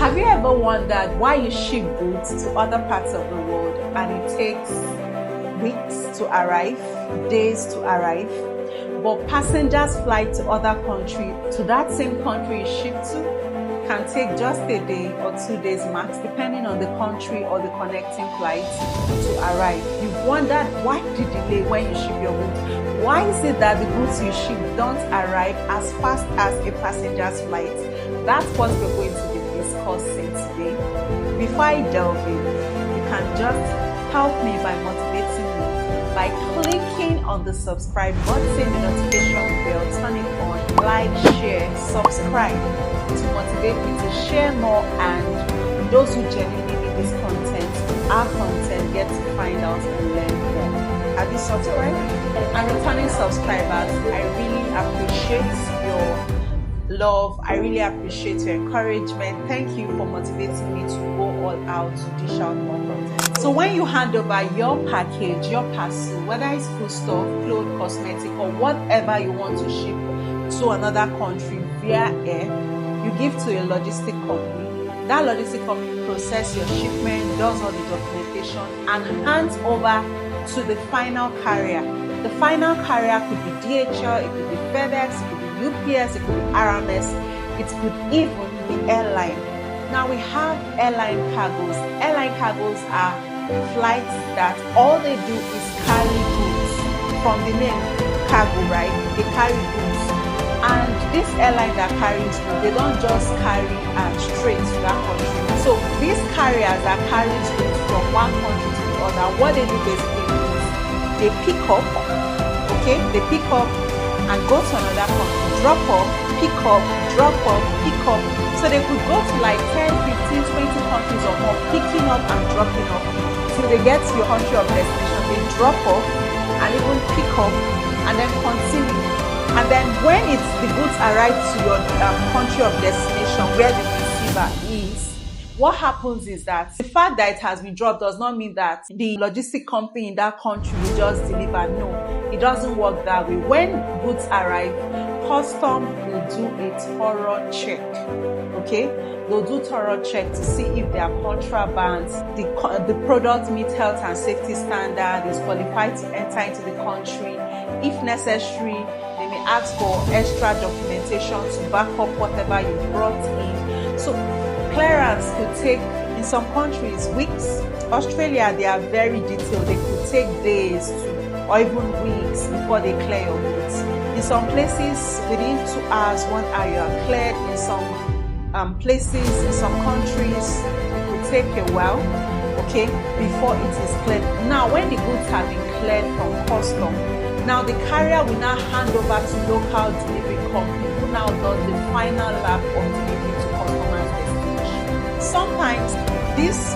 Have you ever wondered why you ship goods to other parts of the world and it takes weeks to arrive, days to arrive, but passengers flight to other country, to that same country you ship to, can take just a day or 2 days max, depending on the country or the connecting flight to arrive. You've wondered why the delay when you ship your goods. Why is it that the goods you ship don't arrive as fast as a passenger's flight? That's what we're going to be discussing today. Before I delve in, you can just help me by motivating me by clicking on the subscribe button, the notification bell, turn it on, like, share, subscribe to motivate me to share more, and those who genuinely need this content, our content, get to find out and learn more. Have you subscribed? And returning subscribers, I really appreciate your love. I really appreciate your encouragement. Thank you for motivating me to go all out to dish out more content. So when you hand over your package, your parcel, whether it's foodstuff, clothes, cosmetic, or whatever you want to ship to another country via air, you give to a logistic company. That logistic company processes your shipment, does all the documentation, and hands over to the final carrier. The final carrier could be DHL, it could be FedEx, it could be UPS, it could be RMS, it could even be airline. Now we have airline cargos. Airline cargos are flights that all they do is carry goods. From the name cargo, right? They carry goods. And this airline that carries goods, they don't just carry straight to that country. So these carriers that carry goods from one country to the other, what they do basically is they pick up, okay? They pick up and go to another country, drop off, pick up, drop off, pick up. So they could go to like 10, 15, 20 countries or more, picking up and dropping off till they get to your country of destination. They drop off and even pick up and then continue. And then when the goods arrive to your country of destination where the receiver is, what happens is that the fact that it has been dropped does not mean that the logistic company in that country will just deliver. No, it doesn't work that way. When goods arrive, custom will do a thorough check. Okay, they'll do thorough check to see if there are contrabands, the product meets health and safety standard, is qualified to enter into the country. If necessary, they may ask for extra documentation to back up whatever you brought in. So clearance could take, in some countries, weeks. Australia, they are very detailed. They could take days or even weeks before they clear your goods. In some places, within 2 hours, 1 hour, you are cleared. In some places, in some countries, it could take a while, okay, before it is cleared. Now, when the goods have been cleared from custom, now the carrier will now hand over to local delivery company, who now does the final lap of delivery to customer's destination. Sometimes these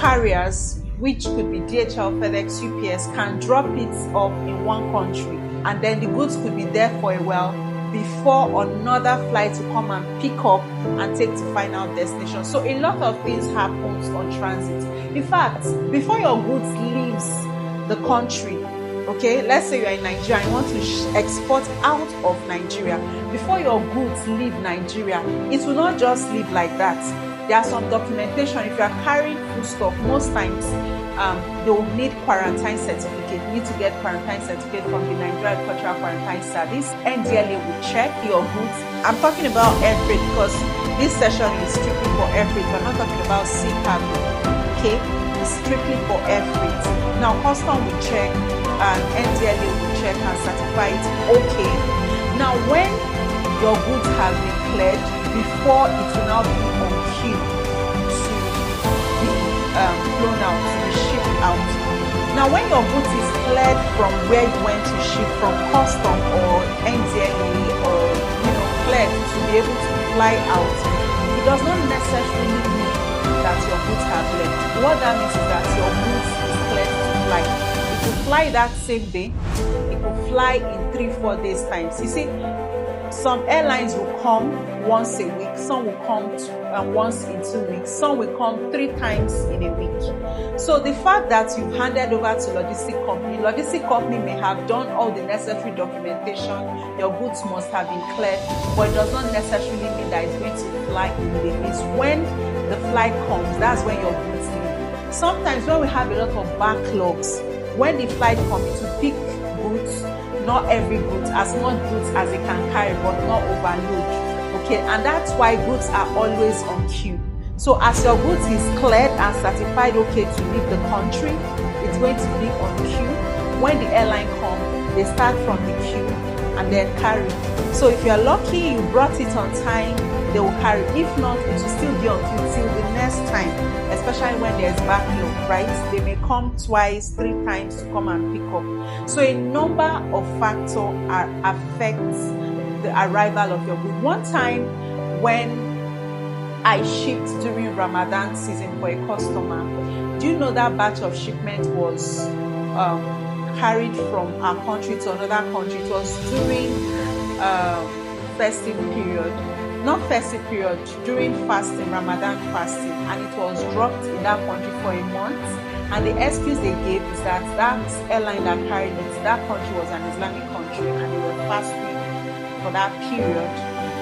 carriers, which could be DHL, FedEx, UPS, can drop it off in one country, and then the goods could be there for a while before another flight to come and pick up and take to final destination. So a lot of things happens on transit. In fact, before your goods leaves the country, okay, let's say you're in Nigeria and you want to export out of Nigeria. Before your goods leave Nigeria, it will not just leave like that. There are some documentation. If you are carrying foodstuff, most times they will need quarantine certificate. You need to get quarantine certificate from the Nigerian Cultural Quarantine Service. NDLA will check your goods. I'm talking about air freight because this session is strictly for air freight. We're not talking about sea cargo. Okay, it's strictly for air freight. Now, custom will check and NDLA will check and certify it. Okay. Now, when your goods have been cleared, before it will now be on queue to be flown out, to be shipped out. Now, when your goods is cleared from where you went to ship, from custom or NDLA, or cleared to be able to fly out, it does not necessarily mean that your goods have left. What that means is that your goods is cleared to fly. It will fly that same day. It will fly in 3-4 days times. You see, some airlines will come once a week, some will come once in 2 weeks, some will come 3 times in a week. So the fact that you've handed over to logistic company may have done all the necessary documentation, your goods must have been cleared, but it does not necessarily mean that it's going to fly immediately. It's when the flight comes, that's when your goods leave. Sometimes when we have a lot of backlogs, when the flight comes, it will pick goods, not every goods, as much goods as it can carry, but not overload. Okay, and that's why goods are always on queue. So as your goods is cleared and certified okay to leave the country, it's going to be on queue. When the airline comes, they start from the queue and then carry. So if you're lucky, you brought it on time, they will carry. If not, it will still be on queue till the next time, especially when there's backlog, right? They may come twice, 3 times to come and pick up. So a number of factors affect the arrival of your goods. One time when I shipped during Ramadan season for a customer, do you know that batch of shipment was carried from our country to another country? It was during festive period, not festive period, during fasting, Ramadan fasting, and it was dropped in that country for a month. And the excuse they gave is that that airline that carried it, that country was an Islamic country and they were fasting for that period.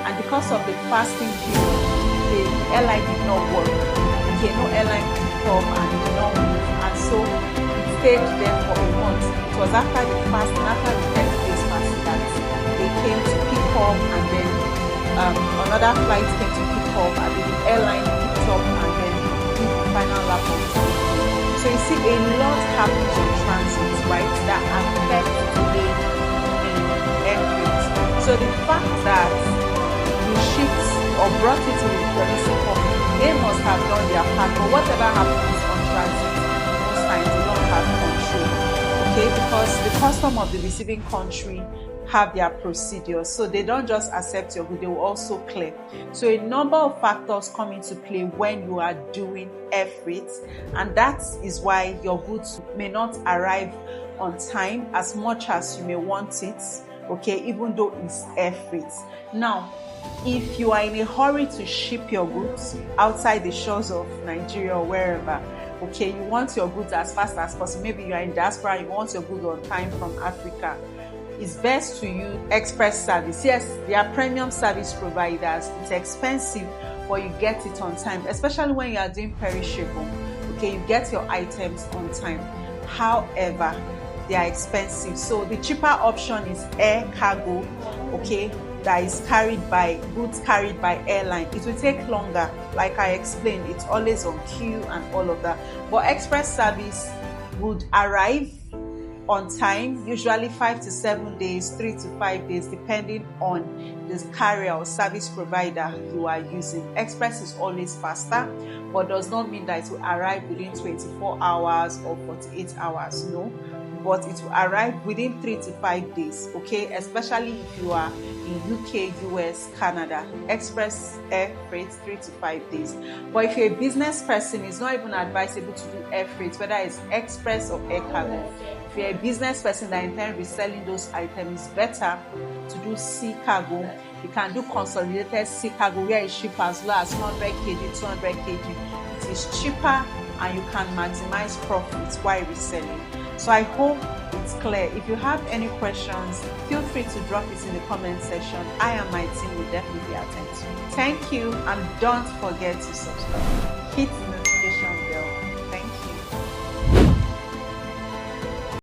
And because of the fasting period, the airline did not work. Okay, no airline picked up and it did not move. And so it stayed there for a month. It was after the fasting, after the 10 days fasting, that they came to pick up, and then another flight came to pick up, and then the airline picked up and then did the final lap of transit. So you see, a lot happens on transit, right, that affects delay in air freight. So the fact that you shipped or brought it to the producing company, they must have done their part. But whatever happens on transit, most times they don't have control. Okay, because the custom of the receiving country have their procedures, so they don't just accept your good, they will also clear. So a number of factors come into play when you are doing air freight, and that is why your goods may not arrive on time as much as you may want it. Okay, even though it's air freight. Now, if you are in a hurry to ship your goods outside the shores of Nigeria or wherever, okay, you want your goods as fast as possible. Maybe you are in diaspora, you want your goods on time from Africa. It's best to use express service. Yes, they are premium service providers. It's expensive, but you get it on time, especially when you are doing perishable. Okay, you get your items on time. However, they are expensive. So the cheaper option is air cargo, okay, that is goods carried by airline. It will take longer. Like I explained, it's always on queue and all of that. But express service would arrive on time, usually 5 to 7 days, 3 to 5 days, depending on the carrier or service provider you are using. Express is always faster, but does not mean that it will arrive within 24 hours or 48 hours. No, but it will arrive within 3 to 5 days. Okay, especially if you are in UK, US, Canada. Express air freight 3 to 5 days. But if you're a business person, it's not even advisable to do air freight, whether it's express or air cargo. If you're a business person that intends reselling those items, it's better to do sea cargo. You can do consolidated sea cargo where it ships as low as 100 kg, 200 kg. It is cheaper and you can maximize profits while reselling. So I hope it's clear. If you have any questions, feel free to drop it in the comment section. I and my team will definitely attend to you. Thank you, and don't forget to subscribe. Hit